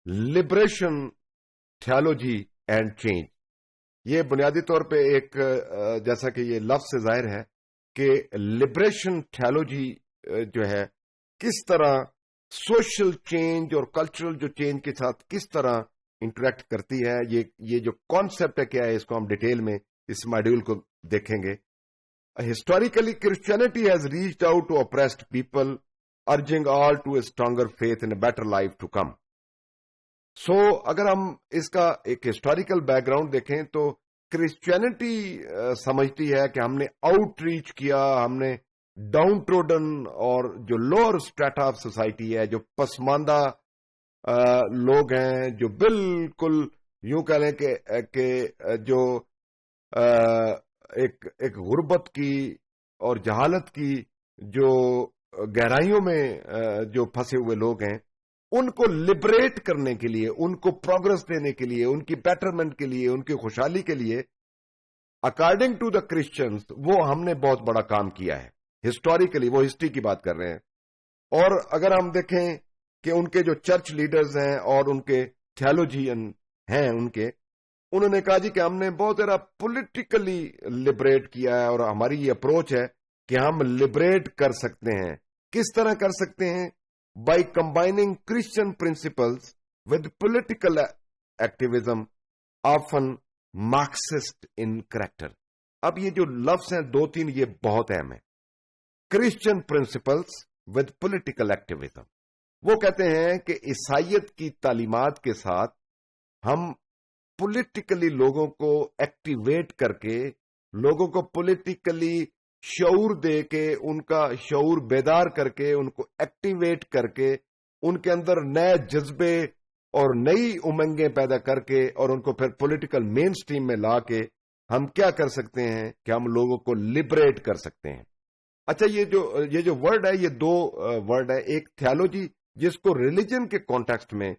Liberation theology and change. یہ بنیادی طور پہ ایک جیسا کہ یہ لفظ سے ظاہر ہے کہ لبریشن تھیولوجی جو ہے کس طرح سوشل چینج اور کلچرل جو چینج کے ساتھ کس طرح انٹریکٹ کرتی ہے. یہ جو کانسیپٹ ہے کیا ہے, اس کو ہم ڈیٹیل میں اس ماڈیول کو دیکھیں گے. Historically Christianity has reached out to oppressed people urging all to a stronger faith in a better life to come. So اگر ہم اس کا ایک ہسٹوریکل بیک گراؤنڈ دیکھیں تو کرسچینٹی سمجھتی ہے کہ ہم نے آؤٹ ریچ کیا, ہم نے ڈاؤن ٹروڈن اور جو لوور اسٹریٹا آف سوسائٹی ہے, جو پسماندہ لوگ ہیں, جو بالکل یوں کہہ لیں کہ جو ایک غربت کی اور جہالت کی جو گہرائیوں میں جو پھنسے ہوئے لوگ ہیں, ان کو لبریٹ کرنے کے لیے, ان کو پروگرس دینے کے لیے, ان کی بیٹرمنٹ کے لیے, ان کی خوشحالی کے لیے اکارڈنگ ٹو دا کرسچنس وہ ہم نے بہت بڑا کام کیا ہے. ہسٹوریکلی وہ ہسٹری کی بات کر رہے ہیں. اور اگر ہم دیکھیں کہ ان کے جو چرچ لیڈرز ہیں اور ان کے تھیولوجین ہیں, انہوں نے کہا جی کہ ہم نے بہت زیادہ پولیٹیکلی لبریٹ کیا ہے, اور ہماری یہ اپروچ ہے کہ ہم لبریٹ کر سکتے ہیں. کس طرح کر سکتے ہیں؟ By combining Christian principles with political activism often Marxist in character. اب یہ جو لفظ ہیں دو تین, یہ بہت اہم ہے. Christian principles with political activism, وہ کہتے ہیں کہ عیسائیت کی تعلیمات کے ساتھ ہم پولیٹیکلی لوگوں کو ایکٹیویٹ کر کے, لوگوں کو پولیٹیکلی شعور دے کے, ان کا شعور بیدار کر کے, ان کو ایکٹیویٹ کر کے, ان کے اندر نئے جذبے اور نئی امنگیں پیدا کر کے, اور ان کو پھر پولیٹیکل مین سٹریم میں لا کے ہم کیا کر سکتے ہیں کہ ہم لوگوں کو لبریٹ کر سکتے ہیں. اچھا, یہ جو ورڈ ہے, یہ دو ورڈ ہے. ایک تھیولوجی جس کو ریلیجن کے کانٹیکسٹ میں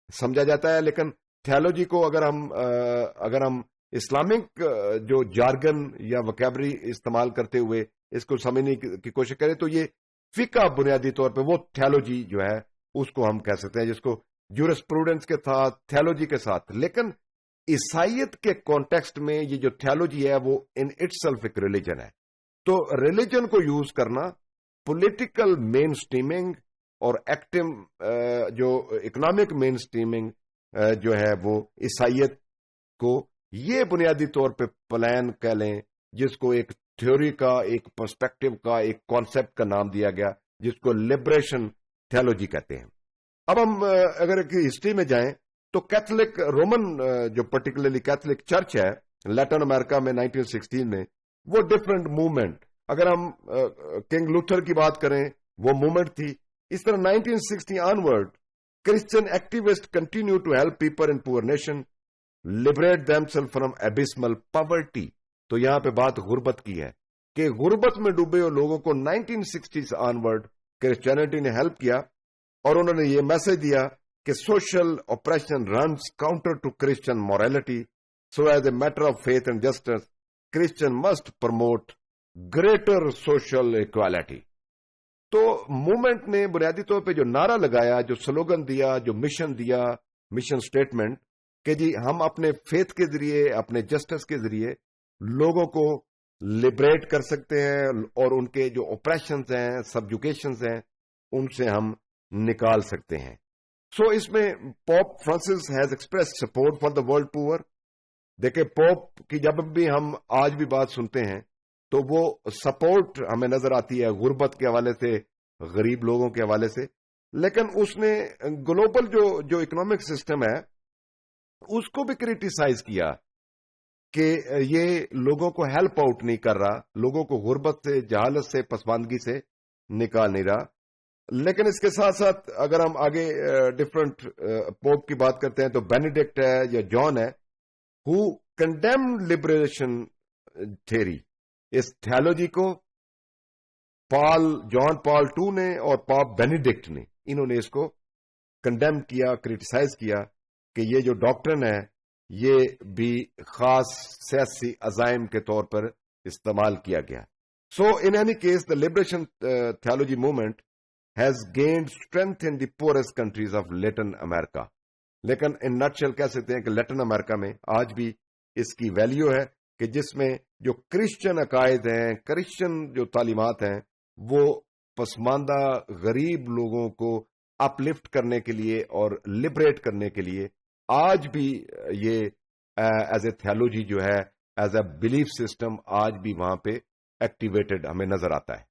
سمجھا جاتا ہے, لیکن تھیولوجی کو اگر ہم اسلامک جو جارگن یا وکیبری استعمال کرتے ہوئے اس کو سمجھنے کی کوشش کریں تو یہ فقہ بنیادی طور پہ وہ تھیولوجی جو ہے اس کو ہم کہہ سکتے ہیں, جس کو جورسپروڈنس کے ساتھ, تھیولوجی کے ساتھ. لیکن عیسائیت کے کانٹیکسٹ میں یہ جو تھیولوجی ہے وہ ان اٹ سیلف ایک ریلیجن ہے. تو ریلیجن کو یوز کرنا, پولیٹیکل مین سٹریمنگ اور ایکٹیو جو اکنامک مین سٹریمنگ جو ہے وہ عیسائیت کو, یہ بنیادی طور پہ پلان کہہ لیں, جس کو ایک تھیوری کا, ایک پرسپیکٹو کا, ایک کانسیپٹ کا نام دیا گیا, جس کو لبریشن تھیولوجی کہتے ہیں. اب ہم اگر ہسٹری میں جائیں تو کیتھولک رومن جو پرٹیکولرلی کیتھولک چرچ ہے لیٹن امریکہ میں 1916 میں, وہ ڈفرنٹ موومنٹ, اگر ہم کنگ لوتھر کی بات کریں وہ موومنٹ تھی. اس طرح 1960 onward Christian activist continue to help people in poor nation liberate themselves from abysmal poverty. تو یہاں پہ بات غربت کی ہے کہ غربت میں ڈوبے ہوئے لوگوں کو 1960 آنورڈ کرسچینٹی نے ہیلپ کیا, اور انہوں نے یہ میسج دیا کہ social oppression runs counter to Christian morality, so as a matter of faith and justice Christian must promote greater social equality. تو موومنٹ نے بنیادی طور پہ جو نعرہ لگایا, جو سلوگن دیا, جو مشن دیا, مشن سٹیٹمنٹ کہ جی ہم اپنے فیتھ کے ذریعے, اپنے جسٹس کے ذریعے لوگوں کو لبریٹ کر سکتے ہیں, اور ان کے جو اوپریشنز ہیں, سبجوکیشنز ہیں, ان سے ہم نکال سکتے ہیں. سو اس میں Pope Francis has express support for the world poor. دیکھیں پوپ کی جب بھی ہم آج بھی بات سنتے ہیں تو وہ سپورٹ ہمیں نظر آتی ہے غربت کے حوالے سے, غریب لوگوں کے حوالے سے. لیکن اس نے گلوبل جو اکنامک سسٹم ہے اس کو بھی کریٹیسائز کیا کہ یہ لوگوں کو ہیلپ آؤٹ نہیں کر رہا, لوگوں کو غربت سے, جہالت سے, پسماندگی سے نکال نہیں رہا. لیکن اس کے ساتھ ساتھ اگر ہم آگے ڈفرنٹ پوپ کی بات کرتے ہیں تو بینیڈکٹ ہے یا جان ہے, who condemned liberation theory. اس تھیولوجی کو جان پال ٹو نے اور پاپ بینیڈکٹ نے, انہوں نے اس کو کنڈیم کیا, کریٹیسائز کیا کہ یہ جو ڈاکٹرن ہے یہ بھی خاص سیاسی عزائم کے طور پر استعمال کیا گیا. So in any case the liberation theology movement has gained strength in the poorest countries of Latin America. لیکن ان نٹ شیل کہہ سکتے ہیں کہ لیٹن امریکہ میں آج بھی اس کی ویلیو ہے کہ جس میں جو کرسچن عقائد ہیں، کرسچن جو تعلیمات ہیں، وہ پسماندہ غریب لوگوں کو اپ لفٹ کرنے کے لیے اور لبریٹ کرنے کے لیے آج بھی یہ ایز اے تھیولوجی جو ہے، ایز اے بلیف سسٹم آج بھی وہاں پہ ایکٹیویٹڈ ہمیں نظر آتا ہے.